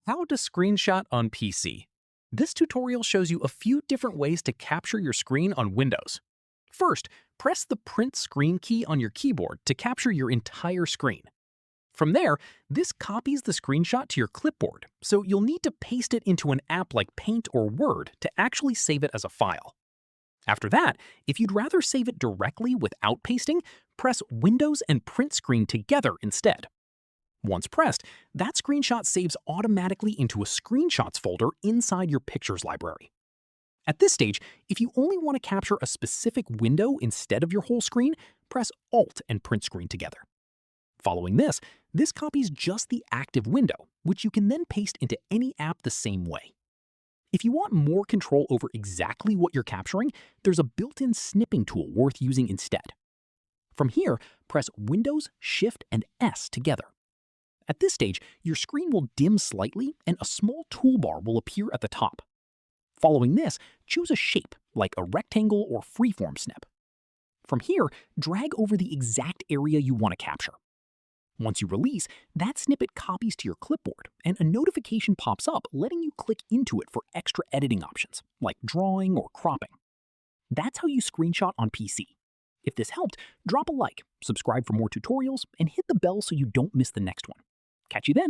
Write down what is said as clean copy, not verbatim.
How to screenshot on PC. This tutorial shows you a few different ways to capture your screen on Windows. First, press the Print Screen key on your keyboard to capture your entire screen. From there, this copies the screenshot to your clipboard, so you'll need to paste it into an app like Paint or Word to actually save it as a file. After that, if you'd rather save it directly without pasting, press Windows and Print Screen together instead. Once pressed, that screenshot saves automatically into a Screenshots folder inside your Pictures library. At this stage, if you only want to capture a specific window instead of your whole screen, press Alt and Print Screen together. Following this copies just the active window, which you can then paste into any app the same way. If you want more control over exactly what you're capturing, there's a built-in snipping tool worth using instead. From here, press Windows, Shift, and S together. At this stage, your screen will dim slightly and a small toolbar will appear at the top. Following this, choose a shape like a rectangle or freeform snip. From here, drag over the exact area you want to capture. Once you release, that snippet copies to your clipboard and a notification pops up letting you click into it for extra editing options, like drawing or cropping. That's how you screenshot on PC. If this helped, drop a like, subscribe for more tutorials, and hit the bell so you don't miss the next one. Catch you then!